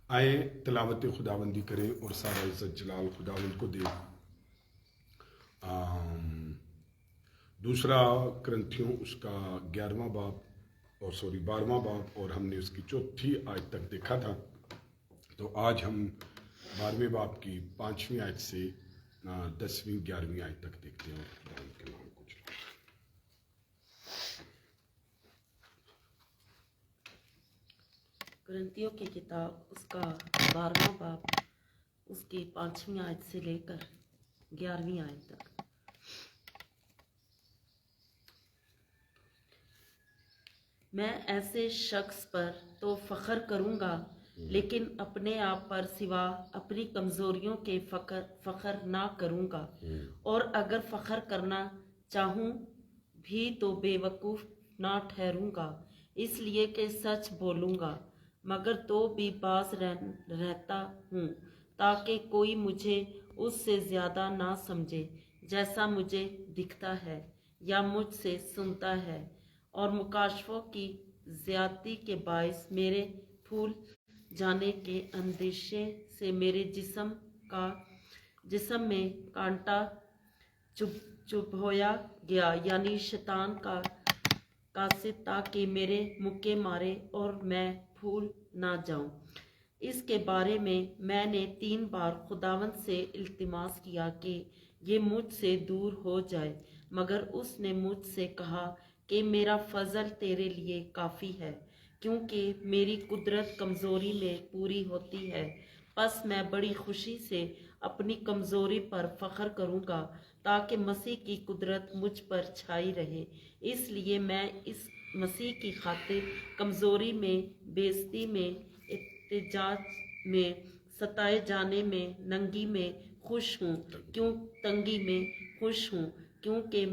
آئیں تلاوت خداوندی کریں اور سارا عزت جلال خداوند کو دیں۔ دوسرا کرنتھیوں اس کا 11واں باب اور 12واں باب، اور ہم نے اس کی 4 آیت تک دیکھا تھا۔ تو آج ہم 12ویں باب کی 5ویں آیت سے 10ویں 11ویں آیت تک دیکھتے ہیں، اور خداوند کے نام کو چلائیں۔ کرنتھیوں کی کتاب اس کا 12واں باب اس کی 5ویں آیت سے لے کر 11ویں آیت تک۔ میں ایسے شخص پر تو فخر کروں گا، لیکن اپنے آپ پر سوا اپنی کمزوریوں کے فخر نہ کروں گا، اور اگر فخر کرنا چاہوں بھی تو بے وقوف نہ ٹھہروں گا، اس لیے کہ سچ بولوں گا، مگر تو بھی باز رہتا ہوں، تاکہ کوئی مجھے اس سے زیادہ نہ سمجھے جیسا مجھے دکھتا ہے یا مجھ سے سنتا ہے، اور مکاشفوں کی زیادتی کے باعث میرے پھول جانے کے اندیشے سے میرے جسم میں کانٹا چبھویا گیا، یعنی شیطان کا قاصد، تاکہ میرے مکے مارے اور میں پھول نہ جاؤں۔ اس کے بارے میں نے 3 بار خداوند سے التماس کیا کہ یہ مجھ سے دور ہو جائے، مگر اس نے مجھ سے کہا کہ میرا فضل تیرے لیے کافی ہے، کیونکہ میری قدرت کمزوری میں پوری ہوتی ہے۔ پس میں بڑی خوشی سے اپنی کمزوری پر فخر کروں گا، تاکہ مسیح کی قدرت مجھ پر چھائی رہے۔ اس لیے میں اس مسیح کی خاطر کمزوری میں، بے عزتی میں، احتجاج میں، ستائے جانے میں، تنگی میں خوش ہوں، کیونکہ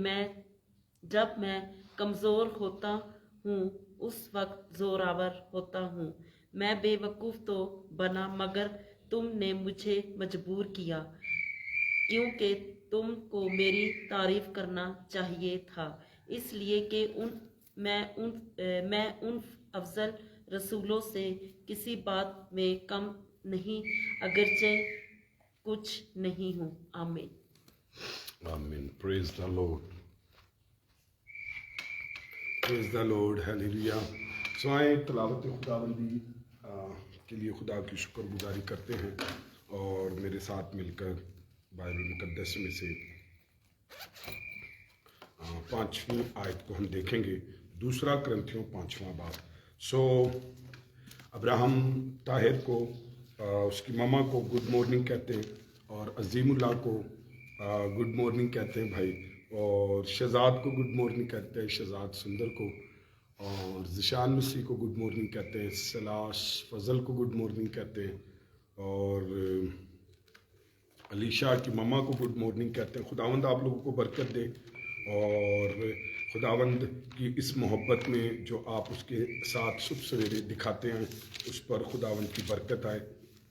جب میں کمزور ہوتا ہوں اس وقت زوراور ہوتا ہوں۔ میں بے وقوف تو بنا، مگر تم نے مجھے مجبور کیا، کیونکہ تم کو میری تعریف کرنا چاہیے تھا، اس لیے کہ میں ان افضل رسولوں سے کسی بات میں کم نہیں، اگرچہ کچھ نہیں ہوں۔ آمین۔ آمین۔ پریز دا لارڈ، پریز دا لارڈ، ہیلیلویا۔ سو آئیں تلاوت خداوندی کے لیے خدا کی شکر گزاری کرتے ہیں، اور میرے ساتھ مل کر بائبل مقدس میں سے 5ویں آیت کو ہم دیکھیں گے۔ دوسرا کرنتھیوں 5واں باب۔ سو ابراہم طاہر کو اس کی ماما کو گڈ مارننگ کہتے ہیں، اور عظیم اللہ کو گڈ مارننگ کہتے ہیں بھائی، اور شہزاد کو گڈ مارننگ کہتے ہیں شہزاد سندر کو، اور ذیشان مسیح کو گڈ مارننگ کہتے ہیں، سلاش فضل کو گڈ مارننگ کہتے ہیں، اور علیشا کی ماما کو گڈ مارننگ کہتے ہیں۔ خداوند آپ لوگوں کو برکت دے، اور خداوند کی اس محبت میں جو آپ اس کے ساتھ صبح سویرے دکھاتے ہیں، اس پر خداوند کی برکت آئے،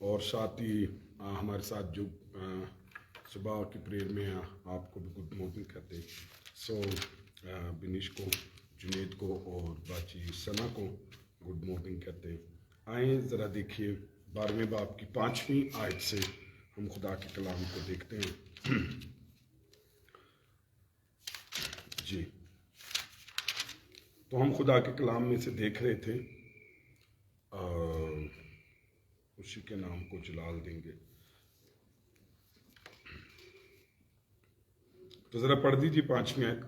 اور ساتھ ہی ہمارے ساتھ جو صبح کی پریئر میں آپ کو بھی گڈ مارننگ کہتے ہیں۔ سو بنیش کو، جنید کو، اور باچی ثنا کو گڈ مارننگ کہتے ہیں۔ آئیں ذرا دیکھیے 12ویں باب کی 5ویں آیت سے ہم خدا کے کلام کو دیکھتے ہیں۔ جی، تو ہم خدا کے کلام میں سے دیکھ رہے تھے، اسی کے نام کو جلال دیں گے۔ تو ذرا پڑھ دیجیے 5ویں آیت۔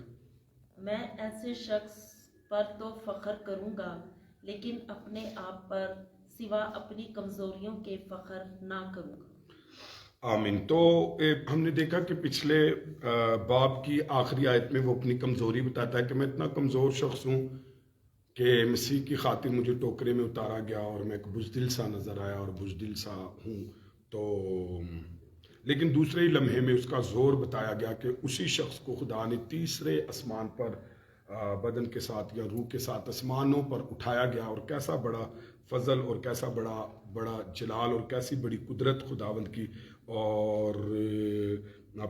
میں ایسے شخص پر تو فخر کروں گا، لیکن اپنے آپ پر سوا اپنی کمزوریوں کے فخر نہ کروں گا۔ آمین۔ تو ہم نے دیکھا کہ پچھلے باب کی آخری آیت میں وہ اپنی کمزوری بتاتا ہے کہ میں اتنا کمزور شخص ہوں کہ مسیح کی خاطر مجھے ٹوکرے میں اتارا گیا، اور میں ایک بزدل سا نظر آیا اور بزدل سا ہوں۔ تو لیکن دوسرے ہی لمحے میں اس کا زور بتایا گیا کہ اسی شخص کو خدا نے تیسرے آسمان پر بدن کے ساتھ یا روح کے ساتھ آسمانوں پر اٹھایا گیا، اور کیسا بڑا فضل اور کیسا بڑا جلال اور کیسی بڑی قدرت خداوند کی۔ اور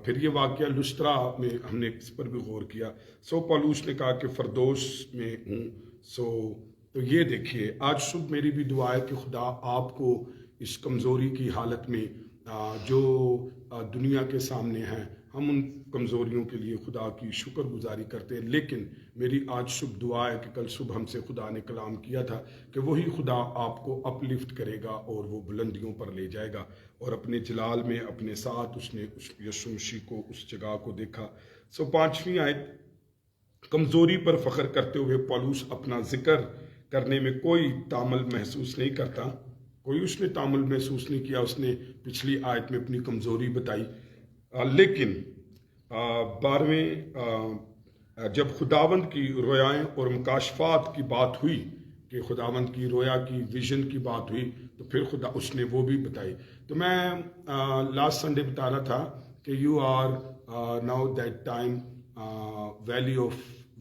پھر یہ واقعہ لسترا میں ہم نے اس پر بھی غور کیا۔ سو پولوس نے کہا کہ فردوس میں ہوں۔ تو یہ دیکھیے، آج صبح میری بھی دعا ہے کہ خدا آپ کو اس کمزوری کی حالت میں جو دنیا کے سامنے ہیں، ہم ان کمزوریوں کے لیے خدا کی شکر گزاری کرتے ہیں. لیکن میری آج صبح دعا ہے کہ کل صبح ہم سے خدا نے کلام کیا تھا کہ وہی خدا آپ کو اپ لفٹ کرے گا اور وہ بلندیوں پر لے جائے گا، اور اپنے جلال میں اپنے ساتھ اس نے یسوع مسیح کو اس جگہ کو دیکھا. 5ویں آیت، کمزوری پر فخر کرتے ہوئے پولس اپنا ذکر کرنے میں کوئی تامل محسوس نہیں کرتا. کوئی اس نے تامل محسوس نہیں کیا. اس نے پچھلی آیت میں اپنی کمزوری بتائی. لیکن 12ویں جب خداوند کی رویائیں اور مکاشفات کی بات ہوئی، کہ خداوند کی رویا کی ویژن کی بات ہوئی، تو پھر خدا اس نے وہ بھی بتائی. تو میں لاسٹ سنڈے بتا رہا تھا کہ you are now that time valley of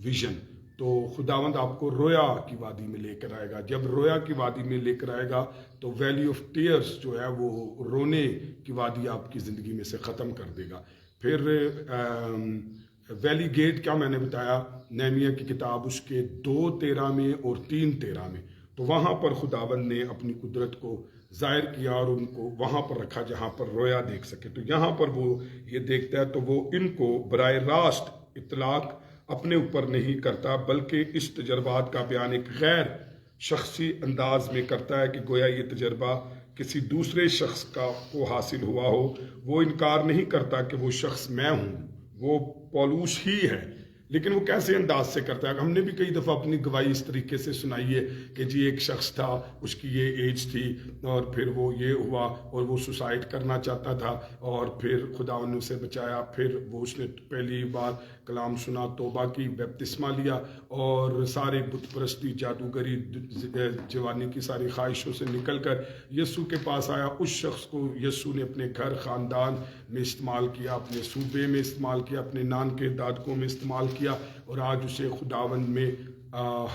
vision. تو خداوند آپ کو رویا کی وادی میں لے کر آئے گا. جب رویا کی وادی میں لے کر آئے گا تو ویلی آف ٹیئرز جو ہے وہ رونے کی وادی آپ کی زندگی میں سے ختم کر دے گا. پھر ویلی گیٹ کیا میں نے بتایا، نہمیہ کی کتاب اس کے 2:13 میں اور 3:13 میں. تو وہاں پر خداوند نے اپنی قدرت کو ظاہر کیا اور ان کو وہاں پر رکھا جہاں پر رویا دیکھ سکے. تو یہاں پر وہ یہ دیکھتا ہے تو وہ ان کو براہ راست اطلاق اپنے اوپر نہیں کرتا، بلکہ اس تجربات کا بیان ایک غیر شخصی انداز میں کرتا ہے کہ گویا یہ تجربہ کسی دوسرے شخص کو حاصل ہوا ہو. وہ انکار نہیں کرتا کہ وہ شخص میں ہوں، وہ پولوس ہی ہے. لیکن وہ کیسے انداز سے کرتا ہے؟ ہم نے بھی کئی دفعہ اپنی گواہی اس طریقے سے سنائی ہے کہ جی ایک شخص تھا، اس کی یہ ایج تھی، اور پھر وہ یہ ہوا اور وہ سوسائڈ کرنا چاہتا تھا، اور پھر خدا نے اسے بچایا. پھر وہ اس نے پہلی بار کلام سنا، توبہ کی، بپتسمہ لیا، اور سارے بت پرستی، جادوگری، جوانی کی ساری خواہشوں سے نکل کر یسوع کے پاس آیا. اس شخص کو یسوع نے اپنے گھر خاندان میں استعمال کیا، اپنے صوبے میں استعمال کیا، اپنے نانکے دادکوں میں استعمال کیا، اور آج اسے خداوند میں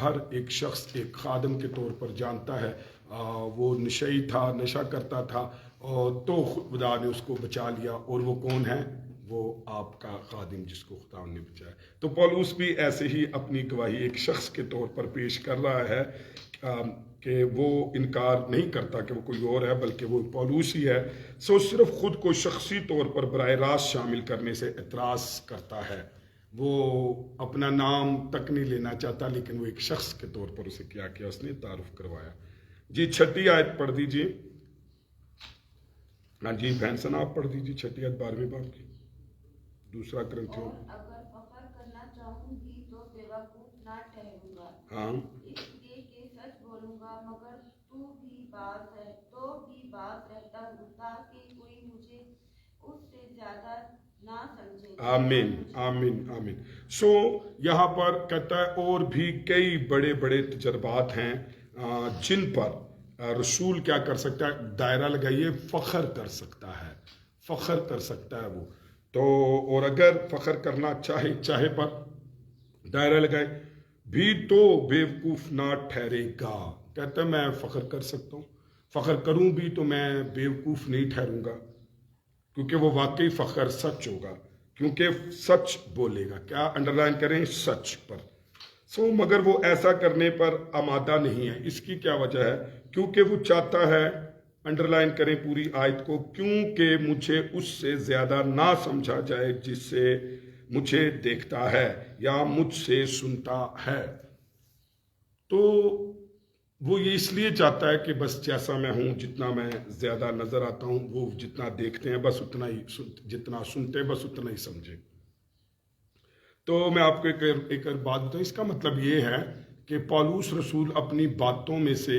ہر ایک شخص ایک خادم کے طور پر جانتا ہے. وہ نشئی تھا، نشہ کرتا تھا، اور تو خدا نے اس کو بچا لیا. اور وہ کون ہے؟ وہ آپ کا خادم جس کو خدا نے بچایا. تو پولس بھی ایسے ہی اپنی گواہی ایک شخص کے طور پر پیش کر رہا ہے کہ وہ انکار نہیں کرتا کہ وہ کوئی اور ہے، بلکہ وہ پولس ہی ہے. صرف خود کو شخصی طور پر براہ راست شامل کرنے سے اعتراض کرتا ہے. وہ اپنا نام تک نہیں لینا چاہتا، لیکن وہ ایک شخص کے طور پر اسے کیا اس نے تعارف کروایا. جی 6 آیت پڑھ دیجیے. ہاں جی بہن سنا آپ پڑھ دیجیے 6 آیت 12ویں باب کی، 2 کرنتھیوں. اور اگر فخر کرنا چاہوں گی تو بیوقوف نہ ٹھہروں گا، ہاں اس لیے کہ سچ بولوں گا، مگر تو بھی باز رہتا ہوں تاکہ کوئی مجھے اس سے زیادہ نہ سمجھے. آمین آمین آمین. یہاں پر کہتا ہے اور بھی کئی بڑے بڑے تجربات ہیں جن پر رسول کیا کر سکتا ہے؟ دائرہ لگائیے، فخر کر سکتا ہے. فخر کر سکتا ہے وہ. تو اور اگر فخر کرنا چاہے پر دائرہ لگائے بھی تو بیوقوف نہ ٹھہرے گا. کہتا ہے میں فخر کر سکتا ہوں، فخر کروں بھی تو میں بیوقوف نہیں ٹھہروں گا، کیونکہ وہ واقعی فخر سچ ہوگا، کیونکہ سچ بولے گا. کیا انڈرلائن کریں؟ سچ پر. مگر وہ ایسا کرنے پر آمادہ نہیں ہے. اس کی کیا وجہ ہے؟ کیونکہ وہ چاہتا ہے، انڈرلائن کریں پوری آیت کو، کیونکہ مجھے اس سے زیادہ نہ سمجھا جائے جس سے مجھے دیکھتا ہے یا مجھ سے سنتا ہے. تو وہ یہ اس لیے چاہتا ہے کہ بس جیسا میں ہوں، جتنا میں زیادہ نظر آتا ہوں، وہ جتنا دیکھتے ہیں بس اتنا ہی، جتنا سنتے ہیں بس اتنا ہی سمجھے. تو میں آپ کو ایک بات بتاؤں. اس کا مطلب یہ ہے کہ پولس رسول اپنی باتوں میں سے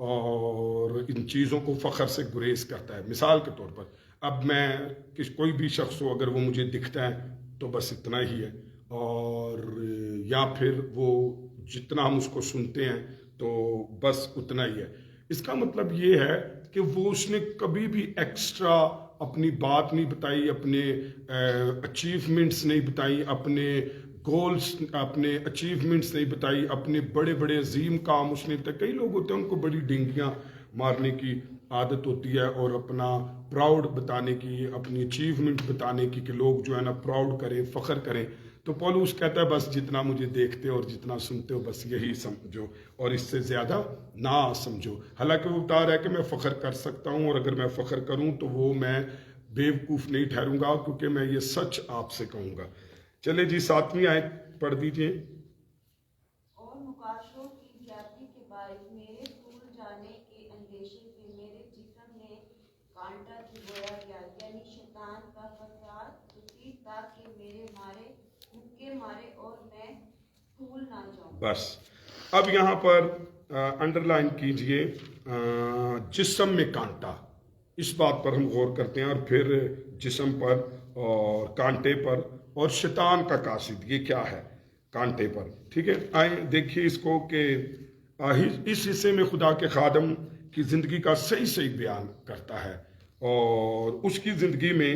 اور ان چیزوں کو فخر سے گریز کرتا ہے. مثال کے طور پر اب میں کوئی بھی شخص ہو، اگر وہ مجھے دکھتا ہے تو بس اتنا ہی ہے، اور یا پھر وہ جتنا ہم اس کو سنتے ہیں تو بس اتنا ہی ہے. اس کا مطلب یہ ہے کہ وہ اس نے کبھی بھی ایکسٹرا اپنی بات نہیں بتائی، اپنے اچیومنٹس نہیں بتائی، اپنے گولز، اپنے اچیومنٹس نہیں بتائی، اپنے بڑے بڑے عظیم کام اس نے بتائی. کئی لوگ ہوتے ہیں ان کو بڑی ڈنگیاں مارنے کی عادت ہوتی ہے، اور اپنا پراؤڈ بتانے کی، اپنی اچیومنٹ بتانے کی، کہ لوگ جو ہے نا پراؤڈ کریں، فخر کریں. تو پولوس کہتا ہے بس جتنا مجھے دیکھتے ہو اور جتنا سنتے ہو بس یہی سمجھو اور اس سے زیادہ نہ سمجھو. حالانکہ وہ بتا رہا ہے کہ میں فخر کر سکتا ہوں، اور اگر میں فخر کروں تو وہ میں بیوقوف نہیں ٹھہروں گا، کیونکہ میں یہ سچ آپ سے کہوں گا. چلے جی 7ویں آیت پڑھ دیجئے. اور مکاشفوں کی زیادتی کے باعث میرے پھول جانے کے اندیشے سے میرے جسم میں کانٹا چبھویا گیا، یعنی شیطان کا فساد اسی تاکہ میرے مکے مارے اور میں پھول نہ جاؤں. بس اب یہاں پر انڈرلائن کیجئے جسم میں کانٹا، اس بات پر ہم غور کرتے ہیں، اور پھر جسم پر اور کانٹے پر اور شیطان کا قاصد، یہ کیا ہے کانٹے پر. ٹھیک ہے، آئیں دیکھیے اس کو کہ اس حصے میں خدا کے خادم کی زندگی کا صحیح بیان کرتا ہے، اور اس کی زندگی میں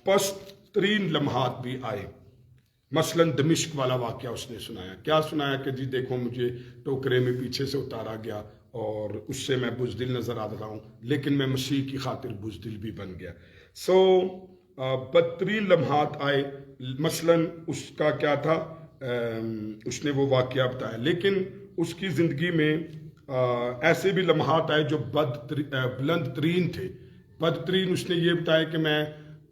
پست ترین لمحات بھی آئے. مثلا دمشق والا واقعہ اس نے سنایا. کیا سنایا کہ جی دیکھو مجھے ٹوکرے میں پیچھے سے اتارا گیا اور اس سے میں بزدل نظر آ رہا ہوں، لیکن میں مسیح کی خاطر بزدل بھی بن گیا. بدترین لمحات آئے. مثلا اس کا کیا تھا، اس نے وہ واقعہ بتایا، لیکن اس کی زندگی میں ایسے بھی لمحات آئے جو بلند ترین تھے. بدترین اس نے یہ بتایا کہ میں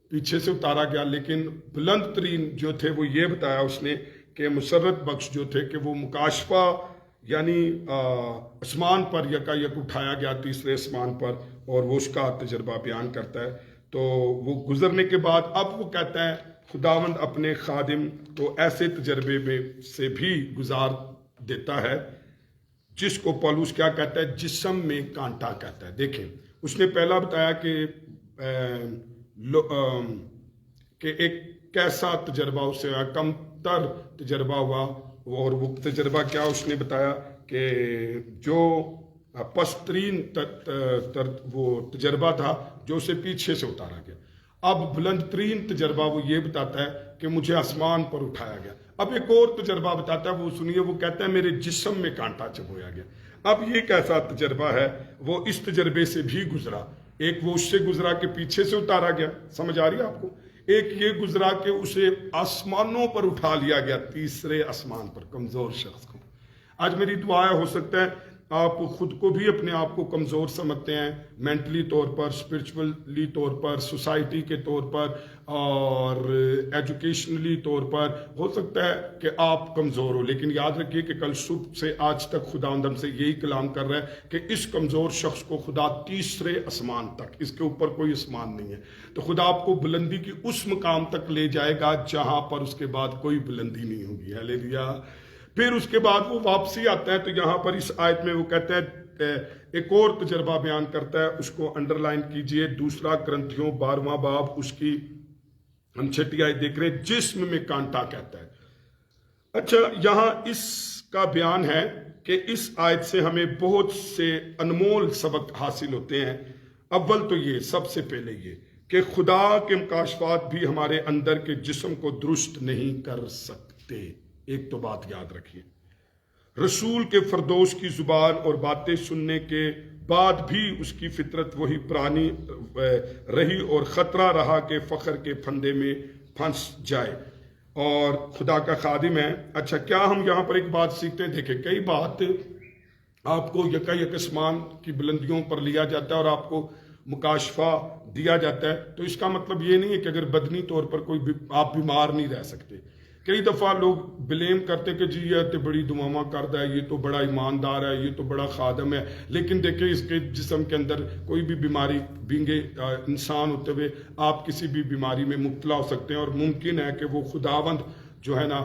پیچھے سے اتارا گیا، لیکن بلند ترین جو تھے وہ یہ بتایا اس نے کہ مسرت بخش جو تھے کہ وہ مکاشفہ، یعنی آسمان پر یکایک اٹھایا گیا تیسرے آسمان پر، اور وہ اس کا تجربہ بیان کرتا ہے. تو وہ گزرنے کے بعد اب وہ کہتا ہے خداوند اپنے خادم کو ایسے تجربے میں سے بھی گزار دیتا ہے جس کو پولوس کیا کہتا ہے، جسم میں کانٹا کہتا ہے. دیکھیں اس نے پہلا بتایا کہ ایک کیسا تجربہ اس سے کم تر تجربہ ہوا، اور وہ تجربہ کیا اس نے بتایا کہ جو پسترین وہ تجربہ تھا جو اسے پیچھے سے اتارا گیا. اب بلند ترین تجربہ وہ یہ بتاتا ہے کہ مجھے آسمان پر اٹھایا گیا. اب ایک اور تجربہ بتاتا ہے، وہ سنیے، وہ کہتا ہے میرے جسم میں کانٹا چبھویا گیا. اب یہ کیسا تجربہ ہے، وہ اس تجربے سے بھی گزرا. ایک وہ اس سے گزرا کہ پیچھے سے اتارا گیا، سمجھ آ رہی ہے آپ کو. ایک یہ گزرا کہ اسے آسمانوں پر اٹھا لیا گیا، تیسرے آسمان پر، کمزور شخص کو. آج میری دعا ہے، ہو سکتا ہے آپ خود کو بھی اپنے آپ کو کمزور سمجھتے ہیں، مینٹلی طور پر، اسپرچولی طور پر، سوسائٹی کے طور پر اور ایجوکیشنلی طور پر. ہو سکتا ہے کہ آپ کمزور ہو، لیکن یاد رکھیے کہ کل صبح سے آج تک خداوند ہم سے یہی کلام کر رہا ہے کہ اس کمزور شخص کو خدا تیسرے آسمان تک، اس کے اوپر کوئی آسمان نہیں ہے، تو خدا آپ کو بلندی کی اس مقام تک لے جائے گا جہاں پر اس کے بعد کوئی بلندی نہیں ہوگی. ہلیلویا. پھر اس کے بعد وہ واپسی آتا ہے. تو یہاں پر اس آیت میں وہ کہتا ہے، ایک اور تجربہ بیان کرتا ہے، اس کو انڈرلائن کیجئے. 2 کرنتھیوں 12واں باب، اس کی ہم 6 آیت دیکھ رہے ہیں. جسم میں کانٹا کہتا ہے. اچھا، یہاں اس کا بیان ہے کہ اس آیت سے ہمیں بہت سے انمول سبق حاصل ہوتے ہیں. اول تو یہ، سب سے پہلے یہ کہ خدا کے مکاشفات بھی ہمارے اندر کے جسم کو درست نہیں کر سکتے. ایک تو بات یاد رکھیے، رسول کے فردوس کی زبان اور باتیں سننے کے بعد بھی اس کی فطرت وہی پرانی رہی اور خطرہ رہا کہ فخر کے پھندے میں پھنس جائے اور خدا کا خادم ہے. اچھا، کیا ہم یہاں پر ایک بات سیکھتے ہیں؟ دیکھیں، کئی بات آپ کو یک آسمان کی بلندیوں پر لیا جاتا ہے اور آپ کو مکاشفہ دیا جاتا ہے، تو اس کا مطلب یہ نہیں ہے کہ اگر بدنی طور پر کوئی آپ بیمار نہیں رہ سکتے. کئی دفعہ لوگ بلیم کرتے کہ جی یہ تو بڑی دعاواں کرتا ہے، یہ تو بڑا ایماندار ہے، یہ تو بڑا خادم ہے، لیکن دیکھیں اس کے جسم کے اندر کوئی بھی بیماری، بینگے انسان ہوتے ہوئے آپ کسی بھی بیماری میں مبتلا ہو سکتے ہیں، اور ممکن ہے کہ وہ خداوند جو ہے نا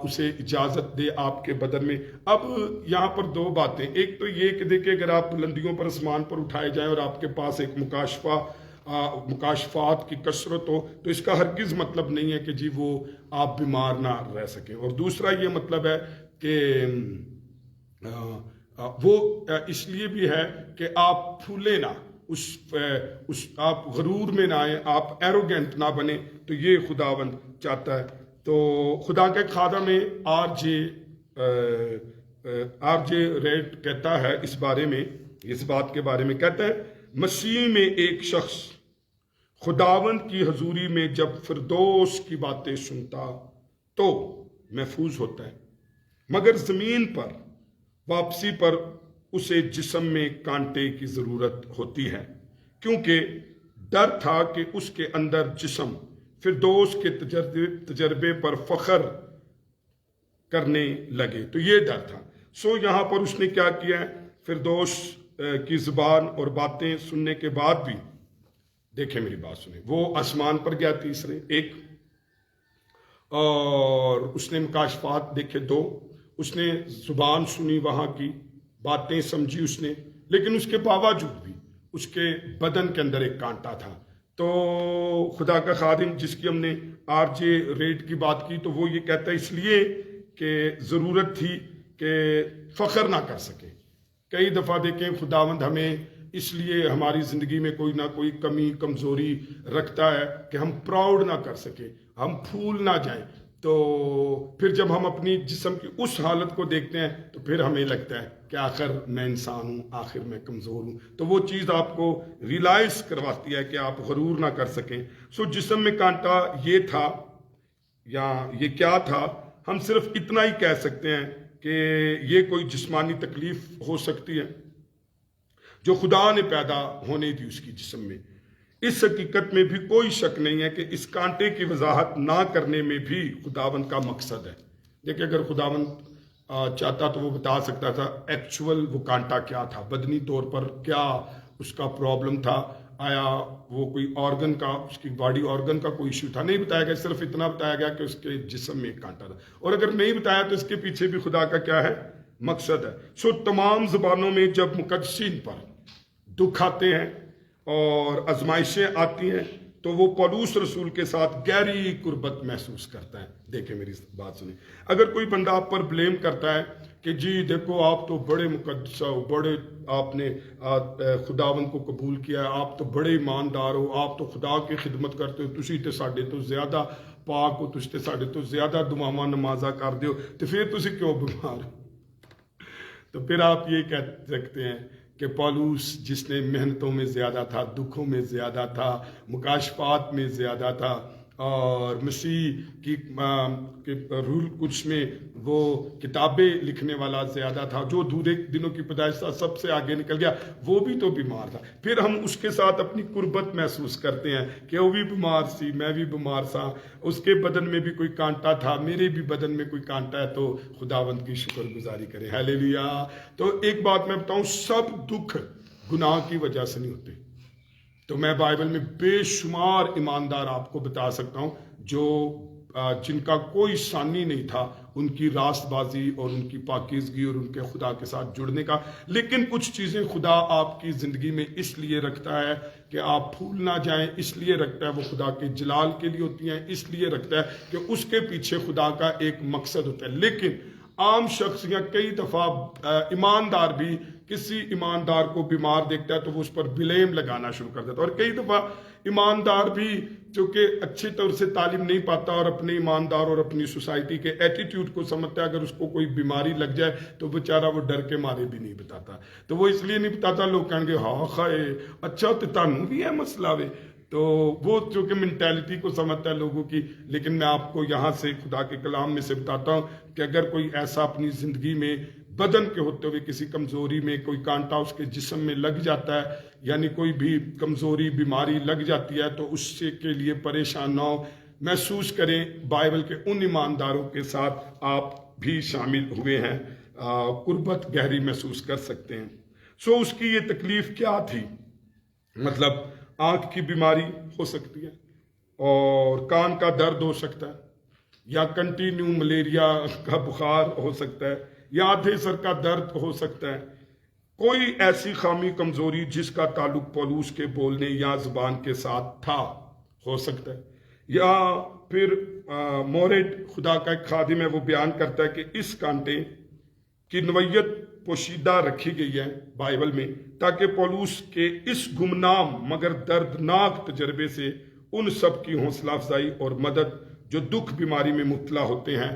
اسے اجازت دے آپ کے بدن میں. اب یہاں پر 2 باتیں، ایک تو یہ کہ دیکھیں اگر آپ بلندیوں پر آسمان پر اٹھائے جائیں اور آپ کے پاس ایک مکاشفات کی کثرت ہو، تو اس کا ہرگز مطلب نہیں ہے کہ جی وہ آپ بیمار نہ رہ سکیں. اور دوسرا یہ مطلب ہے کہ وہ اس لیے بھی ہے کہ آپ پھولے نہ، آپ غرور میں نہ آئیں، آپ ایروگینٹ نہ بنیں. تو یہ خداوند چاہتا ہے. تو خدا کے خادم میں آر جے ریڈ کہتا ہے اس بارے میں، اس بات کے بارے میں کہتا ہے، مسیح میں ایک شخص خداوند کی حضوری میں جب فردوس کی باتیں سنتا تو محفوظ ہوتا ہے، مگر زمین پر واپسی پر اسے جسم میں کانٹے کی ضرورت ہوتی ہے، کیونکہ ڈر تھا کہ اس کے اندر جسم فردوس کے تجربے پر فخر کرنے لگے، تو یہ ڈر تھا۔ سو یہاں پر اس نے کیا کیا ہے، فردوس کی زبان اور باتیں سننے کے بعد بھی، دیکھیں میری بات سنیں، وہ آسمان پر گیا تیسرے ایک، اور اس نے مکاشفات دیکھے دو، اس نے زبان سنی وہاں کی، باتیں سمجھی اس نے، لیکن اس کے باوجود بھی اس کے بدن کے اندر ایک کانٹا تھا۔ تو خدا کا خادم جس کی ہم نے آر جے ریٹ کی بات کی، تو وہ یہ کہتا ہے اس لیے کہ ضرورت تھی کہ فخر نہ کر سکے۔ کئی دفعہ دیکھیں خداوند ہمیں اس لیے ہماری زندگی میں کوئی نہ کوئی کمی کمزوری رکھتا ہے کہ ہم پراؤڈ نہ کر سکیں، ہم پھول نہ جائیں۔ تو پھر جب ہم اپنی جسم کی اس حالت کو دیکھتے ہیں تو پھر ہمیں لگتا ہے کہ آخر میں انسان ہوں، آخر میں کمزور ہوں۔ تو وہ چیز آپ کو ریلائز کرواتی ہے کہ آپ غرور نہ کر سکیں۔ سو جسم میں کانٹا یہ تھا یا یہ کیا تھا، ہم صرف اتنا ہی کہہ سکتے ہیں کہ یہ کوئی جسمانی تکلیف ہو سکتی ہے جو خدا نے پیدا ہونے دی اس کی جسم میں۔ اس حقیقت میں بھی کوئی شک نہیں ہے کہ اس کانٹے کی وضاحت نہ کرنے میں بھی خداوند کا مقصد ہے۔ دیکھیں اگر خداوند چاہتا تو وہ بتا سکتا تھا ایکچول وہ کانٹا کیا تھا، بدنی طور پر کیا اس کا پرابلم تھا، آیا وہ کوئی آرگن کا، اس کی باڈی آرگن کا کوئی ایشو تھا، نہیں بتایا گیا، صرف اتنا بتایا گیا کہ اس کے جسم میں ایک کانٹا تھا۔ اور اگر نہیں بتایا تو اس کے پیچھے بھی خدا کا کیا ہے، مقصد ہے۔ سو تمام زبانوں میں جب مقدسین پر دکھ آتے ہیں اور آزمائشیں آتی ہیں تو وہ پولوس رسول کے ساتھ گہری قربت محسوس کرتا ہے۔ دیکھیں میری بات سنیں، اگر کوئی بندہ آپ پر بلیم کرتا ہے کہ جی دیکھو آپ تو بڑے مقدس ہو، بڑے آپ نے خداوند کو قبول کیا ہے، آپ تو بڑے ایماندار ہو، آپ تو خدا کی خدمت کرتے ہو، تسی تے ساڈے تو زیادہ پاک ہو، تسی تے ساڈے تو زیادہ دعاواں نمازاں کردے ہو، تو پھر تسی کیوں بیمار ہو؟ تو پھر آپ یہ کہہ سکتے ہیں کہ پولوس جس نے محنتوں میں زیادہ تھا، دکھوں میں زیادہ تھا، مکاشفات میں زیادہ تھا، اور مسیح کی روح القدس میں وہ کتابیں لکھنے والا زیادہ تھا، جو دودھے دنوں کی پیدائش تھا سب سے آگے نکل گیا، وہ بھی تو بیمار تھا۔ پھر ہم اس کے ساتھ اپنی قربت محسوس کرتے ہیں کہ وہ بھی بیمار سی، میں بھی بیمار سا، اس کے بدن میں بھی کوئی کانٹا تھا، میرے بھی بدن میں کوئی کانٹا ہے، تو خداوند کی شکر گزاری کریں، ہیلیلویا۔ تو ایک بات میں بتاؤں، سب دکھ گناہ کی وجہ سے نہیں ہوتے۔ تو میں بائبل میں بے شمار ایماندار آپ کو بتا سکتا ہوں جو جن کا کوئی ثانی نہیں تھا ان کی راست بازی اور ان کی پاکیزگی اور ان کے خدا کے ساتھ جڑنے کا، لیکن کچھ چیزیں خدا آپ کی زندگی میں اس لیے رکھتا ہے کہ آپ پھول نہ جائیں، اس لیے رکھتا ہے، وہ خدا کے جلال کے لیے ہوتی ہیں، اس لیے رکھتا ہے کہ اس کے پیچھے خدا کا ایک مقصد ہوتا ہے۔ لیکن عام شخص یا کئی دفعہ ایماندار بھی کسی ایماندار کو بیمار دیکھتا ہے تو وہ اس پر بلیم لگانا شروع کر دیتا ہے، اور کئی دفعہ ایماندار بھی جو کہ اچھی طور سے تعلیم نہیں پاتا اور اپنے ایماندار اور اپنی سوسائٹی کے ایٹیٹیوڈ کو سمجھتا ہے، اگر اس کو کوئی بیماری لگ جائے تو بیچارہ وہ ڈر کے مارے بھی نہیں بتاتا۔ تو وہ اس لیے نہیں بتاتا، لوگ کہیں گے ہاں خائے اچھا تو تانوں بھی ہے مسئلہ وے، تو وہ چونکہ مینٹیلٹی کو سمجھتا ہے لوگوں کی۔ لیکن میں آپ کو یہاں سے خدا کے کلام میں سے بتاتا ہوں کہ اگر کوئی ایسا اپنی زندگی میں بدن کے ہوتے ہوئے کسی کمزوری میں کوئی کانٹا اس کے جسم میں لگ جاتا ہے، یعنی کوئی بھی کمزوری بیماری لگ جاتی ہے، تو اس سے کے لیے پریشان نہ ہو، محسوس کریں بائبل کے ان ایمانداروں کے ساتھ آپ بھی شامل ہوئے ہیں، قربت گہری محسوس کر سکتے ہیں۔ سو اس کی یہ تکلیف کیا تھی؟ مطلب آنکھ کی بیماری ہو سکتی ہے، اور کان کا درد ہو سکتا ہے، یا کنٹینیو ملیریا کا بخار ہو سکتا ہے، یا آدھے سر کا درد ہو سکتا ہے، کوئی ایسی خامی کمزوری جس کا تعلق پولوس کے بولنے یا زبان کے ساتھ تھا ہو سکتا ہے، یا پھر مورڈ خدا کا ایک خادم ہے وہ بیان کرتا ہے کہ اس کانٹے کی نوعیت پوشیدہ رکھی گئی ہے بائبل میں تاکہ پولوس کے اس گمنام مگر دردناک تجربے سے ان سب کی حوصلہ افزائی اور مدد جو دکھ بیماری میں مبتلا ہوتے ہیں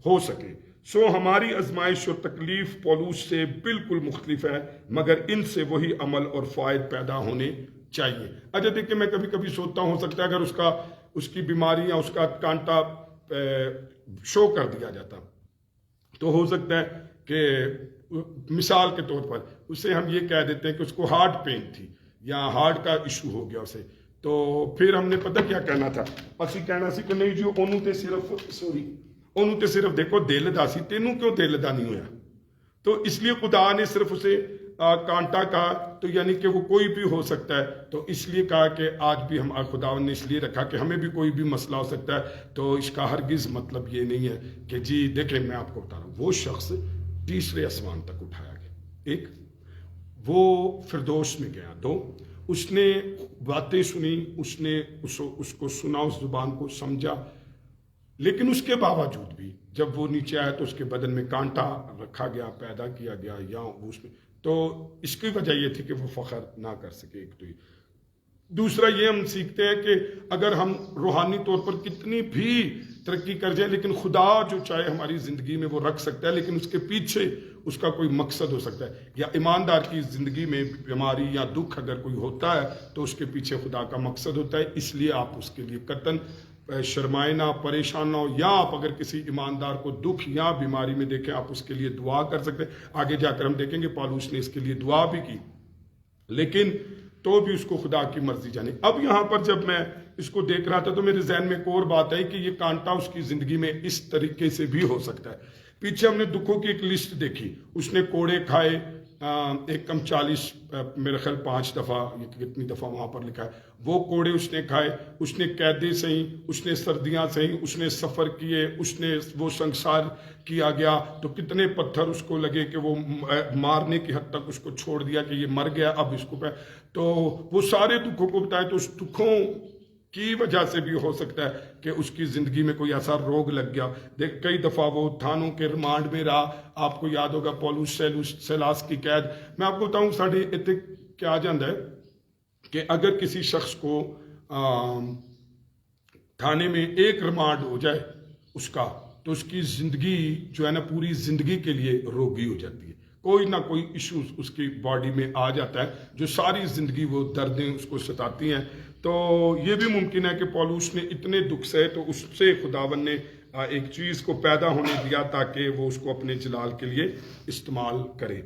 ہو سکے۔ سو ہماری آزمائش اور تکلیف پولوس سے بالکل مختلف ہے، مگر ان سے وہی عمل اور فائد پیدا ہونے چاہیے۔ اچھا دیکھیں، میں کبھی کبھی سوچتا ہوں، ہو سکتا ہے اگر اس کی بیماری یا اس کا کانٹا شو کر دیا جاتا. تو ہو سکتا ہے کہ مثال کے طور پر اسے ہم یہ کہہ دیتے ہیں کہ اس کو ہارٹ پین تھی یا ہارٹ کا ایشو ہو گیا اسے, تو پھر ہم نے پتہ کیا کہنا تھا, اسی کہنا سی کہ نہیں جی انہوں تے صرف دیکھو دل دا سی, تینوں کیوں دل دا نہیں ہویا. تو اس لیے خدا نے صرف اسے کانٹا کہا, تو یعنی کہ وہ کوئی بھی ہو سکتا ہے. تو اس لیے کہا کہ آج بھی ہم خدا نے اس لیے رکھا کہ ہمیں بھی کوئی بھی مسئلہ ہو سکتا ہے. تو اس کا ہرگز مطلب یہ نہیں ہے کہ جی دیکھیں میں آپ کو بتا رہا ہوں, وہ شخص تیسرے آسمان تک اٹھایا گیا. ایک وہ فردوس میں گیا. دو اس نے باتیں سنی, اس نے اس کو سنا, اس زبان کو سمجھا, لیکن اس کے باوجود بھی جب وہ نیچے آیا تو اس کے بدن میں کانٹا رکھا گیا, پیدا کیا گیا یا اس میں. تو اس کی وجہ یہ تھی کہ وہ فخر نہ کر سکے. ایک تو یہ. دوسرا یہ ہم سیکھتے ہیں کہ اگر ہم روحانی طور پر کتنی بھی ترقی کر جائیں, لیکن خدا جو چاہے ہماری زندگی میں وہ رکھ سکتا ہے, لیکن اس کے پیچھے اس کا کوئی مقصد ہو سکتا ہے. یا ایماندار کی زندگی میں بیماری یا دکھ اگر کوئی ہوتا ہے تو اس کے پیچھے خدا کا مقصد ہوتا ہے. اس لیے آپ اس کے لیے قطعاً شرمائے نہ, پریشان نہ ہو. یا آپ اگر کسی ایماندار کو دکھ یا بیماری میں دیکھیں, آپ اس کے لیے دعا کر سکتے ہیں. آگے جا کر ہم دیکھیں گے پالوس نے اس کے لیے دعا بھی کی, لیکن تو بھی اس کو خدا کی مرضی جانے. اب یہاں پر جب میں اس کو دیکھ رہا تھا تو میرے ذہن میں ایک اور بات آئی کہ یہ کانٹا اس کی زندگی میں اس طریقے سے بھی ہو سکتا ہے. پیچھے ہم نے دکھوں کی ایک لسٹ دیکھی, اس نے کوڑے کھائے, ایک کم 40 میرے خیال 5 دفعہ, یہ کتنی دفعہ وہاں پر لکھا ہے, وہ کوڑے اس نے کھائے. اس نے قیدیں سہیں, اس نے سردیاں سہیں, اس نے سفر کیے, اس نے وہ سنسار کیا گیا تو کتنے پتھر اس کو لگے کہ وہ مارنے کی حد تک اس کو چھوڑ دیا کہ یہ مر گیا, اب اس کو تو وہ سارے دکھوں کو بتائے. تو اس دکھوں کی وجہ سے بھی ہو سکتا ہے کہ اس کی زندگی میں کوئی ایسا روگ لگ گیا. دیکھ کئی دفعہ وہ تھانوں کے ریمانڈ میں رہا. آپ کو یاد ہوگا پولوس سیلاس کی قید. میں آپ کو بتاؤں ساڑھے اتنے کیا جاندہ ہے کہ اگر کسی شخص کو تھانے میں ایک ریمانڈ ہو جائے اس کا, تو اس کی زندگی جو ہے نا پوری زندگی کے لیے روگی ہو جاتی ہے. کوئی نہ کوئی ایشوز اس کی باڈی میں آ جاتا ہے جو ساری زندگی وہ دردیں اس کو ستاتی ہیں. تو یہ بھی ممکن ہے کہ پولوس نے اتنے دکھ سے, تو اس سے خداوند نے ایک چیز کو پیدا ہونے دیا تاکہ وہ اس کو اپنے جلال کے لیے استعمال کرے.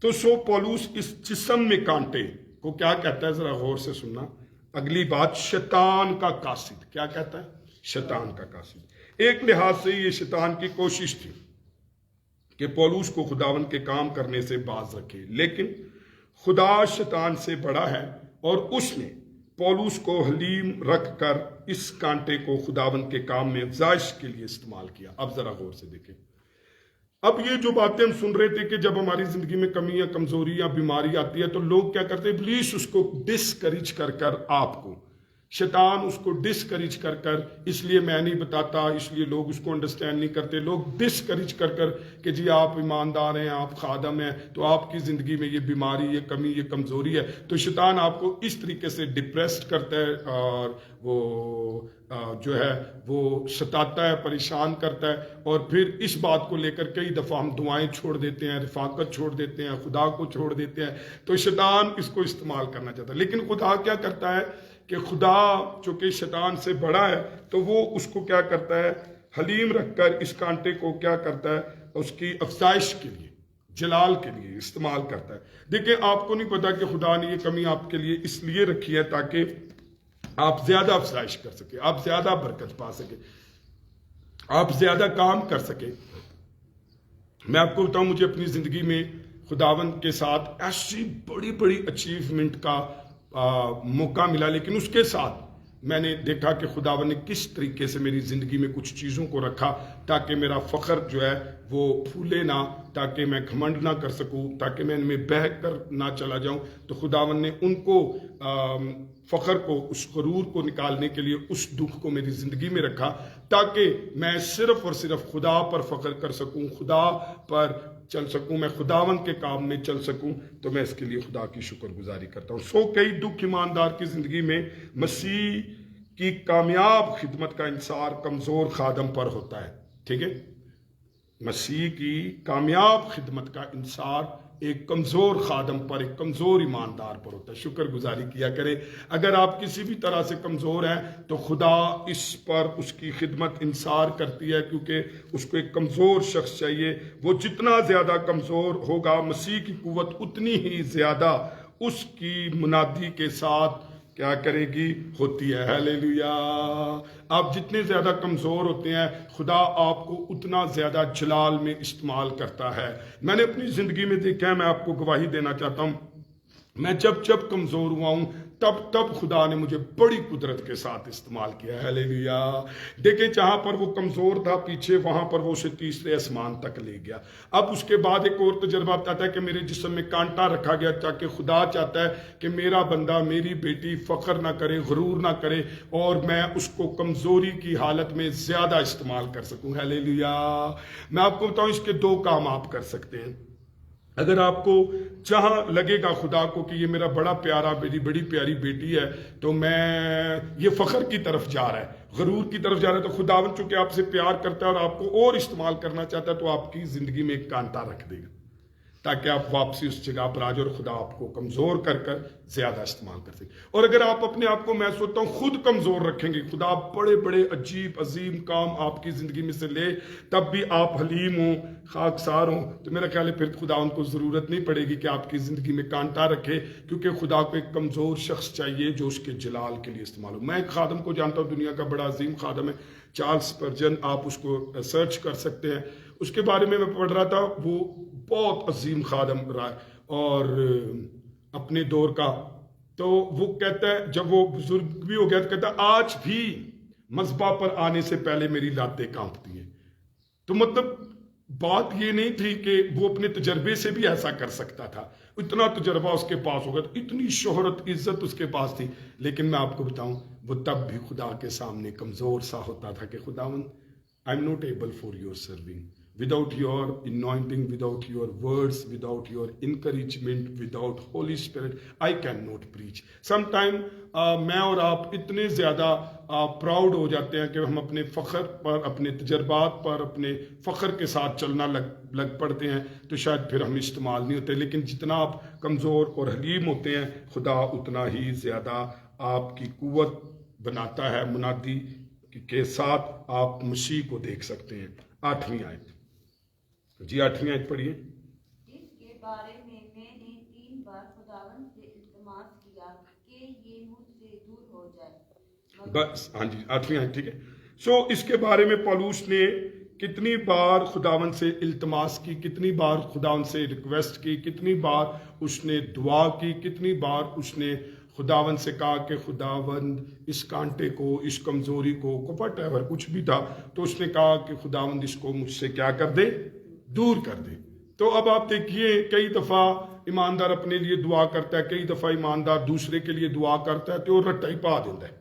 تو پولوس اس جسم میں کانٹے کو کیا کہتا ہے, ذرا غور سے سننا. اگلی بات, شیطان کا قاصد. کیا کہتا ہے؟ شیطان کا قاصد. ایک لحاظ سے یہ شیطان کی کوشش تھی کہ پولوس کو خداوند کے کام کرنے سے باز رکھے, لیکن خدا شیطان سے بڑا ہے اور اس نے پولوس کو حلیم رکھ کر اس کانٹے کو خداوند کے کام میں افزائش کے لیے استعمال کیا. اب ذرا غور سے دیکھیں. اب یہ جو باتیں ہم سن رہے تھے کہ جب ہماری زندگی میں کمی یا کمزوری یا بیماری آتی ہے تو لوگ کیا کرتے ہیں, ابلیس اس کو ڈسکریج کر کر, آپ کو شیطان اس کو ڈسکریج کر کر, اس لیے میں نہیں بتاتا, اس لیے لوگ اس کو انڈرسٹینڈ نہیں کرتے, لوگ ڈسکریج کر کر کہ جی آپ ایماندار ہیں, آپ خادم ہیں, تو آپ کی زندگی میں یہ بیماری, یہ کمی, یہ کمزوری ہے. تو شیطان آپ کو اس طریقے سے ڈپریسڈ کرتا ہے اور وہ جو ہے وہ ستاتا ہے, پریشان کرتا ہے. اور پھر اس بات کو لے کر کئی دفعہ ہم دعائیں چھوڑ دیتے ہیں, رفاقت چھوڑ دیتے ہیں, خدا کو چھوڑ دیتے ہیں. تو شیطان اس کو استعمال کرنا چاہتا ہے. لیکن خدا کیا کرتا ہے کہ خدا چونکہ شیطان سے بڑا ہے تو وہ اس کو کیا کرتا ہے, حلیم رکھ کر اس کانٹے کو کیا کرتا ہے, اس کی افزائش کے لیے, جلال کے لیے استعمال کرتا ہے. دیکھیں آپ کو نہیں پتا کہ خدا نے یہ کمی آپ کے لیے اس لیے رکھی ہے تاکہ آپ زیادہ افزائش کر سکیں, آپ زیادہ برکت پا سکیں, آپ زیادہ کام کر سکیں. میں آپ کو بتاؤں, مجھے اپنی زندگی میں خداوند کے ساتھ ایسی بڑی بڑی اچیومنٹ کا موقع ملا, لیکن اس کے ساتھ میں نے دیکھا کہ خداوند نے کس طریقے سے میری زندگی میں کچھ چیزوں کو رکھا تاکہ میرا فخر جو ہے وہ پھولے نہ, تاکہ میں گھمنڈ نہ کر سکوں, تاکہ میں ان میں بہک کر نہ چلا جاؤں. تو خداوند نے ان کو فخر کو, اس غرور کو نکالنے کے لیے اس دکھ کو میری زندگی میں رکھا تاکہ میں صرف اور صرف خدا پر فخر کر سکوں, خدا پر چل سکوں, میں خداوند کے کام میں چل سکوں. تو میں اس کے لیے خدا کی شکر گزاری کرتا ہوں. کئی دکھ ایماندار کی زندگی میں مسیح کی کامیاب خدمت کا انحصار کمزور خادم پر ہوتا ہے. ٹھیک ہے, مسیح کی کامیاب خدمت کا انحصار ایک کمزور خادم پر، ایک کمزور ایماندار پر ہوتا ہے۔ شکر گزاری کیا کریں۔ اگر آپ کسی بھی طرح سے کمزور ہیں تو خدا اس پر اس کی خدمت انصار کرتی ہے، کیونکہ اس کو ایک کمزور شخص چاہیے۔ وہ جتنا زیادہ کمزور ہوگا، مسیح کی قوت اتنی ہی زیادہ اس کی منادی کے ساتھ کیا کرے گی، ہوتی ہے۔ ہیلیلویا۔ آپ جتنے زیادہ کمزور ہوتے ہیں، خدا آپ کو اتنا زیادہ جلال میں استعمال کرتا ہے۔ میں نے اپنی زندگی میں دیکھا ہے، میں آپ کو گواہی دینا چاہتا ہوں، میں جب کمزور ہوا ہوں تب خدا نے مجھے بڑی قدرت کے ساتھ استعمال کیا ہے۔ ہیلیلویا۔ دیکھیں جہاں پر وہ کمزور تھا پیچھے، وہاں پر وہ اسے تیسرے آسمان تک لے گیا۔ اب اس کے بعد ایک اور تجربہ بتاتا ہے کہ میرے جسم میں کانٹا رکھا گیا، تاکہ خدا چاہتا ہے کہ میرا بندہ، میری بیٹی فخر نہ کرے، غرور نہ کرے، اور میں اس کو کمزوری کی حالت میں زیادہ استعمال کر سکوں۔ ہیلیلویا۔ میں آپ کو بتاؤں، اس کے دو کام آپ کر سکتے ہیں۔ اگر آپ کو جہاں لگے گا خدا کو کہ یہ میرا بڑا پیارا، میری بڑی پیاری بیٹی ہے، تو میں یہ فخر کی طرف جا رہا ہے، غرور کی طرف جا رہا ہے، تو خداوند چونکہ آپ سے پیار کرتا ہے اور آپ کو اور استعمال کرنا چاہتا ہے، تو آپ کی زندگی میں ایک کانٹا رکھ دے گا، تاکہ آپ واپسی اس جگہ پر آ جائیں اور خدا آپ کو کمزور کر زیادہ استعمال کر سکے۔ اور اگر آپ اپنے آپ کو، میں سوچتا ہوں، خود کمزور رکھیں گے، خدا بڑے بڑے عجیب عظیم کام آپ کی زندگی میں سے لے، تب بھی آپ حلیم ہوں، خاکسار ہوں، تو میرا خیال ہے پھر خدا ان کو ضرورت نہیں پڑے گی کہ آپ کی زندگی میں کانٹا رکھے، کیونکہ خدا کو ایک کمزور شخص چاہیے جو اس کے جلال کے لیے استعمال ہو۔ میں ایک خادم کو جانتا ہوں، دنیا کا بڑا عظیم خادم ہے، چارلس اسپرجن، آپ اس کو سرچ کر سکتے ہیں۔ اس کے بارے میں پڑھ رہا تھا، وہ بہت عظیم خادم رہا ہے اور اپنے دور کا، تو وہ کہتا ہے، جب وہ بزرگ بھی ہو گیا تو کہتا ہے آج بھی مذبح پر آنے سے پہلے میری لاتیں کانپتی ہیں۔ تو مطلب بات یہ نہیں تھی کہ وہ اپنے تجربے سے بھی ایسا کر سکتا تھا، اتنا تجربہ اس کے پاس ہوگا، اتنی شہرت عزت اس کے پاس تھی، لیکن میں آپ کو بتاؤں وہ تب بھی خدا کے سامنے کمزور سا ہوتا تھا کہ خداوند I am not able for your serving. Without your anointing, without your words, without your encouragement, without Holy Spirit, I cannot preach. Sometime میں اور آپ اتنے زیادہ پراؤڈ ہو جاتے ہیں کہ ہم اپنے فخر پر، اپنے تجربات پر، اپنے فخر کے ساتھ چلنا لگ پڑتے ہیں، تو شاید پھر ہم استعمال نہیں ہوتے۔ لیکن جتنا آپ کمزور اور حلیم ہوتے ہیں، خدا اتنا ہی زیادہ آپ کی قوت بناتا ہے۔ منادی کے ساتھ آپ مسیح کو دیکھ سکتے ہیں۔ 8ویں آیت، جی 8ویں آیت پڑھیے۔ اس کے بارے میں نے 3 بار خداوند سے التماس کیا کہ یہ مجھ سے دور ہو جائے، بس ہاں جی 8ویں آیت ٹھیک ہے۔ سو اس کے بارے میں پولوس نے کتنی بار خداوند سے التماس کی، کتنی بار خداوند سے ریکویسٹ کی، کتنی بار اس نے دعا کی، کتنی بار اس نے خداوند سے کہا کہ خداوند اس کانٹے کو، اس کمزوری کو وٹ ایور کچھ بھی تھا، تو اس نے کہا کہ خداوند اس کو مجھ سے کیا کر دے، دور کر دے۔ تو اب آپ دیکھیے، کئی دفعہ ایماندار اپنے لیے دعا کرتا ہے، کئی دفعہ ایماندار دوسرے کے لیے دعا کرتا ہے، تو وہ رٹا ہی پا دیتا ہے،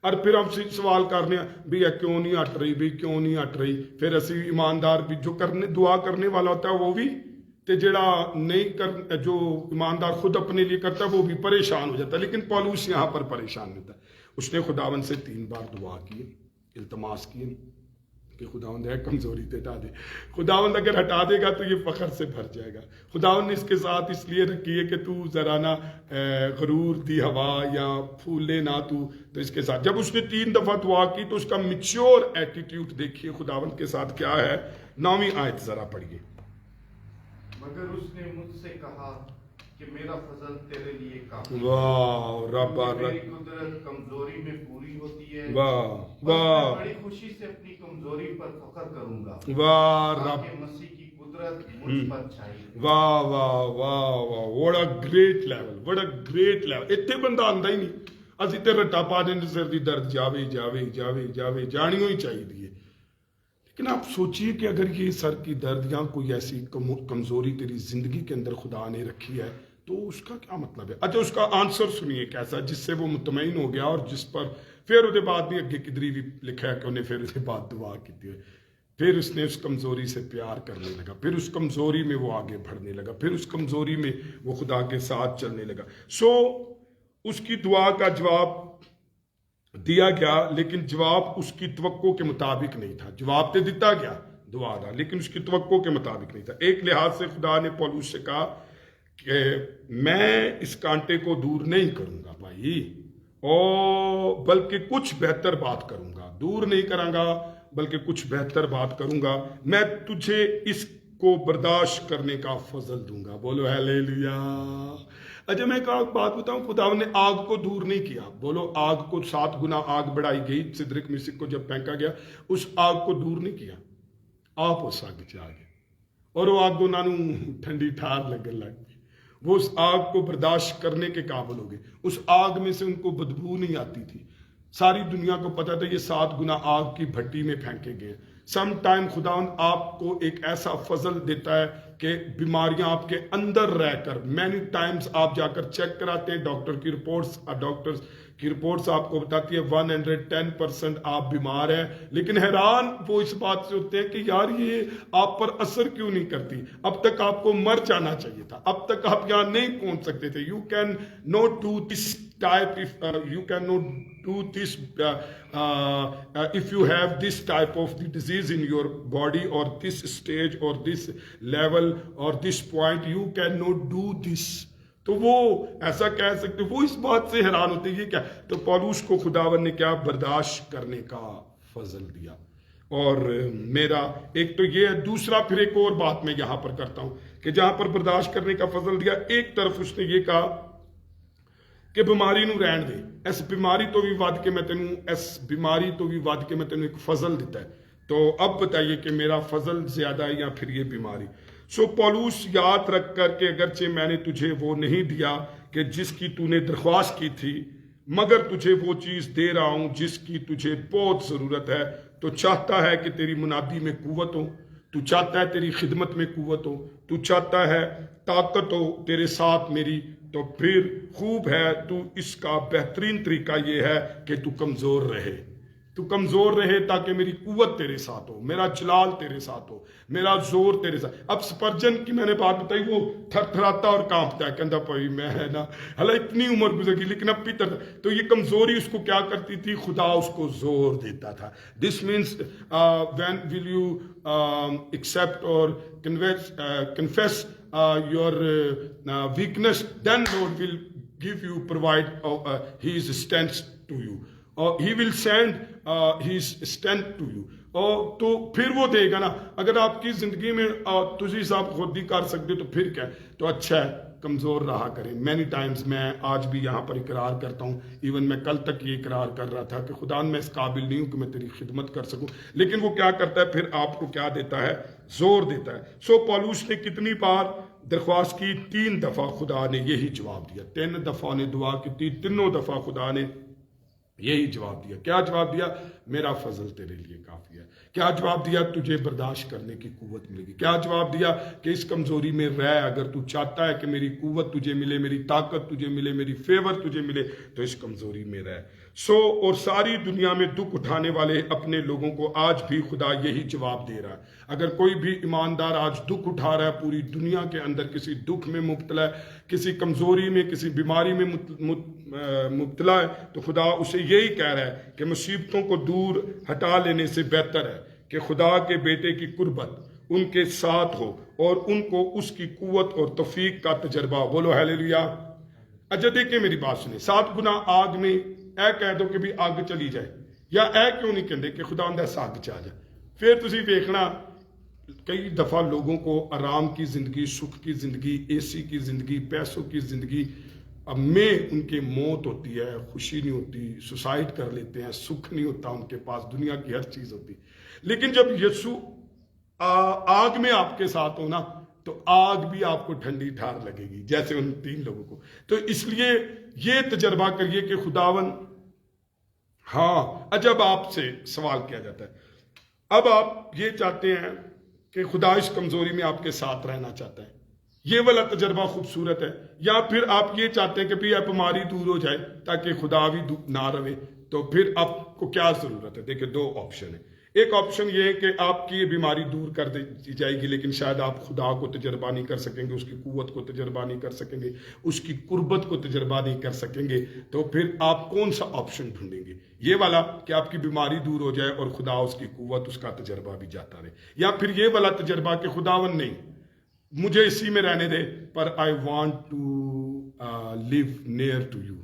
اور پھر ہم سے سوال کرنے بھی کیوں نہیں ہٹ رہی، بھی کیوں نہیں ہٹ رہی۔ پھر اسی ایماندار بھی جو دعا کرنے والا ہوتا ہے وہ بھی، تے جڑا نہیں جو ایماندار خود اپنے لیے کرتا ہے وہ بھی پریشان ہو جاتا ہے۔ لیکن پولوس یہاں پر پریشان نہیں ہوتا، اس نے خداوند سے 3 بار دعا کی، التماس کی کہ خداوند ہے کمزوری تے ہٹا دے۔ خداوند اگر ہٹا دے گا تو یہ فخر سے بھر جائے گا۔ خداوند نے اس کے ساتھ اس لیے رکھی ہے کہ تو ذرا نہ غرور دی ہوا یا پھولے نہ تو اس کے ساتھ۔ جب اس نے 3 دفعہ دعا کی تو اس کا میچور ایٹیٹیوڈ دیکھیے خداوند کے ساتھ کیا ہے۔ 9ویں آیت ذرا پڑھیے۔ مگر اس نے مجھ سے کہا کہ میرا فضل تیرے لیے کافی ہے، واہ رب، میری قدرت کمزوری میں پوری ہوتی ہے، واہ میں واہ بڑی خوشی سے اپنی کمزوری پر فخر کروں گا، واہ رب، تاکہ مسیح کی قدرت مجھ پر چھائے۔ واہ واہ واہ واہ، vada great level, vada great level. اتنے بندہ آندا ہی نہیں، اسی تے رٹا پا دیں سر دی درد جاوے جاوے جاوے جاوے جانیوں ہی چاہیے دیے۔ لیکن آپ سوچئے کہ اگر یہ سر کی درد یا کوئی ایسی کمزوری تیری زندگی کے اندر خدا نے رکھی ہے تو اس کا کیا مطلب ہے؟ اچھا اس کا آنسر سنیے کیسا، جس سے وہ مطمئن ہو گیا، اور جس پر پھر وہ بعد بھی اگے کدری بھی لکھا ہے کہ انہیں پھر اس بعد دعا کی تھی، پھر اس نے اس کمزوری سے پیار کرنے لگا، پھر اس کمزوری میں وہ آگے بڑھنے لگا، پھر اس کمزوری میں وہ خدا کے ساتھ چلنے لگا۔ سو اس کی دعا کا جواب دیا گیا، لیکن جواب اس کی توقع کے مطابق نہیں تھا۔ جواب تو دیتا گیا دعا دا، لیکن اس کی توقع کے مطابق نہیں تھا۔ ایک لحاظ سے خدا نے پولوس سے کہا کہ میں اس کانٹے کو دور نہیں کروں گا بھائی، اور بلکہ کچھ بہتر بات کروں گا، دور نہیں کروں گا بلکہ کچھ بہتر بات کروں گا، میں تجھے اس کو برداشت کرنے کا فضل دوں گا۔ بولو ہیلیلویا۔ اچھا میں ایک بات بتاؤں، خداوند نے آگ کو دور نہیں کیا، بولو آگ کو 7 گنا آگ بڑھائی گئی، سدرک میشک کو جب پھینکا گیا اس آگ کو دور نہیں کیا، آپ اس آگ چ آ گئے اور وہ آگ انہوں نے ٹھنڈی ٹھار لگن لگ گئی، وہ اس آگ کو برداشت کرنے کے قابل ہو گئے، اس آگ میں سے ان کو بدبو نہیں آتی تھی، ساری دنیا کو پتا تھا یہ 7 گنا آگ کی بھٹی میں پھینکے گئے۔ سم ٹائم خداوند آپ کو ایک ایسا فضل دیتا ہے کہ بیماریاں آپ کے اندر رہ کر، مینی ٹائمز آپ جا کر چیک کراتے ہیں، ڈاکٹر کی رپورٹس آپ کو بتاتی ہے 110% آپ بیمار ہیں، لیکن حیران وہ اس بات سے ہوتے ہیں کہ یار یہ آپ پر اثر کیوں نہیں کرتی، اب تک آپ کو مر جانا چاہیے تھا، اب تک آپ یہاں نہیں پہنچ سکتے تھے۔ You can not do this type you cannot do this if you have this type of the disease in your body or this stage or this level or this point, you cannot do this۔ تو وہ ایسا کہہ سکتے، وہ اس بات سے حیران ہوتے یہ کیا، تو پولوس کو خداوند نے کیا برداشت کرنے کا فضل دیا۔ اور میرا ایک تو یہ ہے، دوسرا پھر ایک اور بات میں یہاں پر کرتا ہوں کہ جہاں پر برداشت کرنے کا فضل دیا، ایک طرف اس نے یہ کہا کہ بیماری نو رہن دے، اس بیماری تو بھی ود کے میں تینوں ایک فضل دیتا ہے۔ تو اب بتائیے کہ میرا فضل زیادہ ہے یا پھر یہ بیماری۔ سو پولوس یاد رکھ کر کہ اگرچہ میں نے تجھے وہ نہیں دیا کہ جس کی تو نے درخواست کی تھی، مگر تجھے وہ چیز دے رہا ہوں جس کی تجھے بہت ضرورت ہے، تو چاہتا ہے کہ تیری منادی میں قوت ہو، تو چاہتا ہے تیری خدمت میں قوت ہو، تو چاہتا ہے طاقت ہو تیرے ساتھ میری، تو پھر خوب ہے، تو اس کا بہترین طریقہ یہ ہے کہ تو کمزور رہے، تو کمزور رہے تاکہ میری قوت تیرے ساتھ ہو، میرا جلال تیرے ساتھ ہو، میرا زور تیرے ساتھ۔ اب سپرجن کی میں نے بات بتائی، وہ تھر تھراتا اور کانپتا ہے، کہتا پائی میں ہے نا، حالانکہ اتنی عمر گزر گئی لیکن اب بھی تو یہ کمزوری اس کو کیا کرتی تھی، خدا اس کو زور دیتا تھا۔ This means when will you accept or confess your weakness, then Lord will give you, provide his strength to you, اور he will send his strength to you، اور تو پھر وہ دے گا نا۔ اگر آپ کی زندگی میں تجھے صاحب خود ہی کر سکتے تو پھر کیا، تو اچھا ہے کمزور رہا کریں۔ مینی ٹائمز میں آج بھی یہاں پر اقرار کرتا ہوں، ایون میں کل تک یہ اقرار کر رہا تھا کہ خدا میں اس قابل نہیں ہوں کہ میں تیری خدمت کر سکوں، لیکن وہ کیا کرتا ہے، پھر آپ کو کیا دیتا ہے، زور دیتا ہے۔ سو پولوس نے کتنی بار درخواست کی، 3 دفعہ خدا نے یہی جواب دیا، 3 دفعہ نے دعا کی تھی، 3 دفعہ خدا نے یہی جواب دیا۔ کیا جواب دیا؟ میرا فضل تیرے لیے کافی ہے۔ کیا جواب دیا؟ تجھے برداشت کرنے کی قوت ملے گی۔ کیا جواب دیا؟ کہ اس کمزوری میں رہ، اگر تو چاہتا ہے کہ میری قوت تجھے ملے، میری طاقت تجھے ملے، میری فیور تجھے ملے، تو اس کمزوری میں رہ۔ سو اور ساری دنیا میں دکھ اٹھانے والے اپنے لوگوں کو آج بھی خدا یہی جواب دے رہا ہے۔ اگر کوئی بھی ایماندار آج دکھ اٹھا رہا ہے، پوری دنیا کے اندر کسی دکھ میں مبتلا ہے، کسی کمزوری میں، کسی بیماری میں مبتلا ہے، تو خدا اسے یہی کہہ رہا ہے کہ مصیبتوں کو دور ہٹا لینے سے بہتر ہے کہ خدا کے بیٹے کی قربت ان کے ساتھ ہو اور ان کو اس کی قوت اور توفیق کا تجربہ ہو۔ بولو ہیلیلویا۔ اچھا دیکھیں میری بات سنیں، 7 گنا آگ میں اے کہہ دو کہ بھی آگ چلی جائے، یا اے کیوں نہیں کہندے کہ خدا اندر آگ چا جائے؟ پھر تسی دیکھنا کئی دفعہ لوگوں کو آرام کی زندگی، سکھ کی زندگی، اے سی کی زندگی، پیسوں کی زندگی میں ان کے موت ہوتی ہے، خوشی نہیں ہوتی، سوسائڈ کر لیتے ہیں، سکھ نہیں ہوتا ان کے پاس، دنیا کی ہر چیز ہوتی۔ لیکن جب یسوع آگ میں آپ کے ساتھ ہونا تو آگ بھی آپ کو ٹھنڈی ٹھار لگے گی، جیسے ان 3 لوگوں کو۔ تو اس لیے یہ تجربہ کریے کہ خداون، ہاں جب آپ سے سوال کیا جاتا ہے، اب آپ یہ چاہتے ہیں کہ خدا اس کمزوری میں آپ کے ساتھ رہنا چاہتا ہے، یہ والا تجربہ خوبصورت ہے، یا پھر آپ یہ چاہتے ہیں کہ بھی آپ بیماری دور ہو جائے تاکہ خدا بھی نہ رہے، تو پھر آپ کو کیا ضرورت ہے؟ دیکھیں 2 آپشن ہیں۔ ایک آپشن یہ ہے کہ آپ کی یہ بیماری دور کر دی جائے گی، لیکن شاید آپ خدا کو تجربہ نہیں کر سکیں گے، اس کی قوت کو تجربہ نہیں کر سکیں گے، اس کی قربت کو تجربہ نہیں کر سکیں گے، تو پھر آپ کون سا آپشن ڈھونڈیں گے؟ یہ والا کہ آپ کی بیماری دور ہو جائے اور خدا اس کی قوت، اس کا تجربہ بھی جاتا رہے، یا پھر یہ والا تجربہ کہ خداون نہیں، مجھے اسی میں رہنے دے، پر I want to live near to you,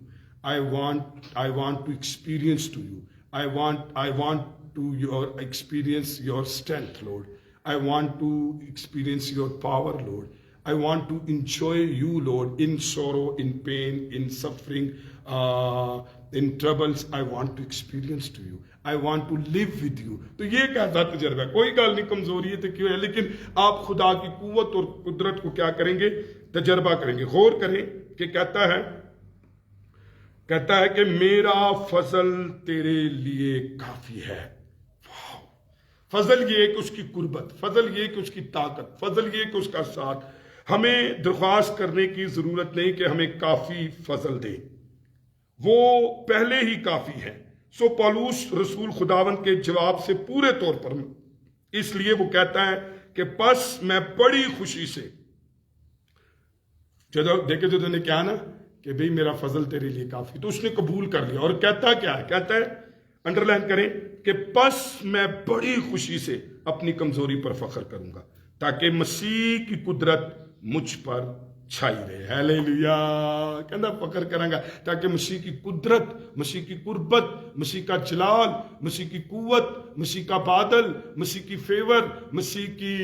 I want to experience to you, I want to your experience your strength lord, I want to experience your power lord, I want to enjoy you, Lord, in sorrow, in pain, in suffering, in troubles. I want to experience to you. I want to live with you. تو یہ کیسا تجربہ ہے؟ کوئی گل نہیں کمزوری ہے تو کیوں ہے، لیکن آپ خدا کی قوت اور قدرت کو کیا کریں گے؟ تجربہ کریں گے۔ غور کریں کہ کہتا ہے کہ میرا فضل تیرے لیے کافی ہے۔ فضل یہ کہ اس کی قربت، فضل یہ کہ اس کی طاقت، فضل یہ کہ اس کا ساتھ۔ ہمیں درخواست کرنے کی ضرورت نہیں کہ ہمیں کافی فضل دے، وہ پہلے ہی کافی ہے۔ سو پولوس رسول خداوند کے جواب سے پورے طور پر اس لیے وہ کہتا ہے کہ پس میں بڑی خوشی سے، دیکھے جو نے کیا نا کہ بھئی میرا فضل تیرے لیے کافی، تو اس نے قبول کر لیا۔ اور کہتا کیا ہے؟ کہتا ہے، انڈر لائن کریں کہ پس میں بڑی خوشی سے اپنی کمزوری پر فخر کروں گا تاکہ مسیح کی قدرت مجھ پر چھائی رہے۔ ہیلیلویا! کہنا فخر کریں گا تاکہ مسیح کی قدرت، مسیح کی قربت، مسیح کا جلال، مسیح کی قوت، مسیح کا بادل، مسیح کی فیور، مسیح کی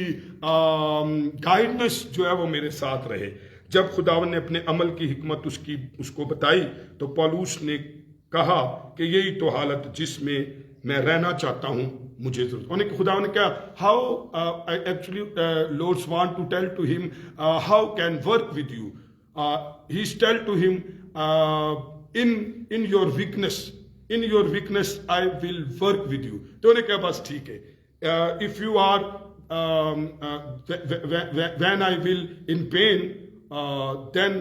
گائیڈنس جو ہے وہ میرے ساتھ رہے۔ جب خداوند نے اپنے عمل کی حکمت اس کو بتائی تو پولوس نے کہا کہ یہی تو حالت جس میں میں رہنا چاہتا ہوں مجھے ضرورت۔ انہیں خدا نے کہا how actually lords want to tell to him how can work with you, he is tell to him in your weakness I will work with you. تو انہیں کہا بس ٹھیک ہے، if you are when I will in pain then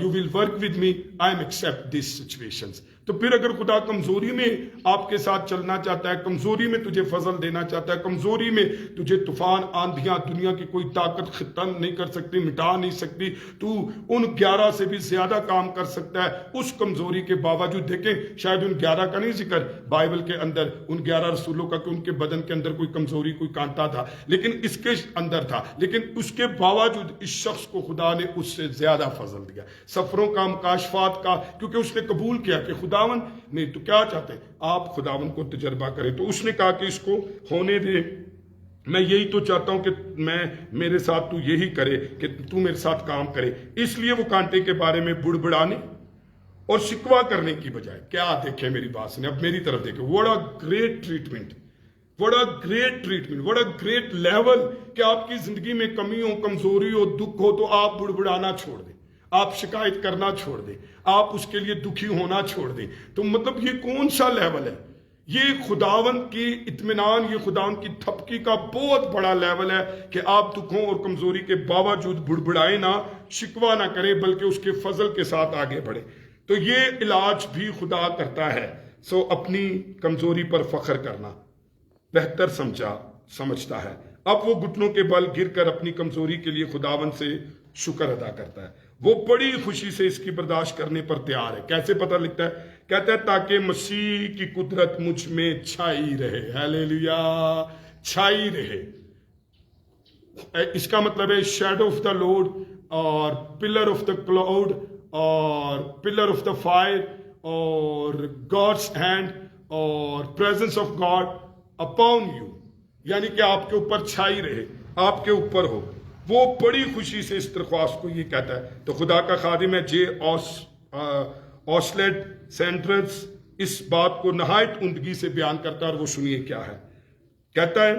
you will work with me, I am accept these situations۔ تو پھر اگر خدا کمزوری میں آپ کے ساتھ چلنا چاہتا ہے، کمزوری میں تجھے فضل دینا چاہتا ہے، کمزوری میں تجھے طوفان آندھیاں دنیا کی کوئی طاقت ختم نہیں کر سکتی، مٹا نہیں سکتی، تو ان 11 سے بھی زیادہ کام کر سکتا ہے اس کمزوری کے باوجود۔ دیکھیں شاید ان 11 کا نہیں ذکر بائبل کے اندر، ان 11 رسولوں کا کہ ان کے بدن کے اندر کوئی کمزوری، کوئی کانٹا تھا، لیکن اس کے اندر تھا، لیکن اس کے باوجود اس شخص کو خدا نے اس سے زیادہ فضل دیا، سفروں کا، مکاشفات کا، کیونکہ اس نے قبول کیا کہ خداوند نہیں تو کیا چاہتے ہیں آپ خداوند کو تجربہ کریں۔ تو اس نے کہا کہ اس کو ہونے دے، میں یہی تو چاہتا ہوں کہ میرے ساتھ تو یہی کرے کہ تو میرے ساتھ کام کرے۔ اس لیے وہ کانٹے کے بارے میں بڑبڑانے اور شکوہ کرنے کی بجائے کیا، دیکھیں میری بات سنیں، اب میری طرف دیکھیں، what a great treatment، what a great treatment، what a great level کہ آپ کی زندگی میں کمی ہو، کمزوری ہو، دکھ ہو تو آپ بڑبڑانا چھوڑ دیں، آپ شکایت کرنا چھوڑ دیں، آپ اس کے لیے دکھی ہونا چھوڑ دیں۔ تو مطلب یہ کون سا لیول ہے؟ یہ خداوند کی اطمینان، یہ خداوند کی تھپکی کا بہت بڑا لیول ہے کہ آپ دکھوں اور کمزوری کے باوجود بڑبڑائیں نہ، شکوہ نہ کریں، بلکہ اس کے فضل کے ساتھ آگے بڑھیں۔ تو یہ علاج بھی خدا کرتا ہے۔ سو اپنی کمزوری پر فخر کرنا بہتر سمجھتا ہے۔ اب وہ گھٹنوں کے بل گر کر اپنی کمزوری کے لیے خداوند سے شکر ادا کرتا ہے، وہ بڑی خوشی سے اس کی برداشت کرنے پر تیار ہے۔ کیسے پتہ لگتا ہے؟ کہتا ہے تاکہ مسیح کی قدرت مجھ میں چھائی رہے۔ ہیلیلویا! چھائی رہے، اس کا مطلب ہے شیڈو آف دا لارڈ اور پلر آف دا کلاؤڈ اور پلر آف دا فائر اور گاڈس ہینڈ اور presence of God upon you, یعنی کہ آپ کے اوپر چھائی رہے، آپ کے اوپر ہو۔ وہ بڑی خوشی سے اس درخواست کو یہ کہتا ہے۔ تو خدا کا خادم ہے جے آسلیٹ سینٹرز اس بات کو نہایت عمدگی سے بیان کرتا ہے، اور وہ سنیے کیا ہے۔ کہتا ہے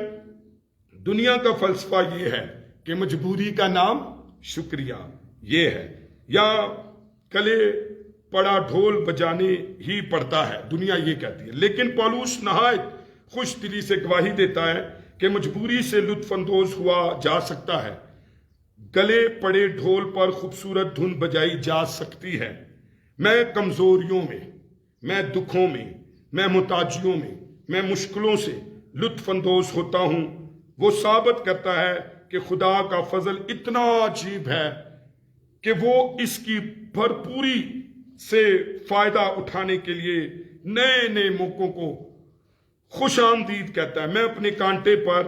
دنیا کا فلسفہ یہ ہے کہ مجبوری کا نام شکریہ یہ ہے، یا کلے پڑا ڈھول بجانے ہی پڑتا ہے، دنیا یہ کہتی ہے۔ لیکن پولوس نہایت خوش دلی سے گواہی دیتا ہے کہ مجبوری سے لطف اندوز ہوا جا سکتا ہے، گلے پڑے ڈھول پر خوبصورت دھن بجائی جا سکتی ہے۔ میں کمزوریوں میں، میں دکھوں میں، میں محتاجیوں میں مشکلوں سے لطف اندوز ہوتا ہوں۔ وہ ثابت کرتا ہے کہ خدا کا فضل اتنا عجیب ہے کہ وہ اس کی بھرپوری سے فائدہ اٹھانے کے لیے نئے نئے موقعوں کو خوش آمدید کہتا ہے۔ میں اپنے کانٹے پر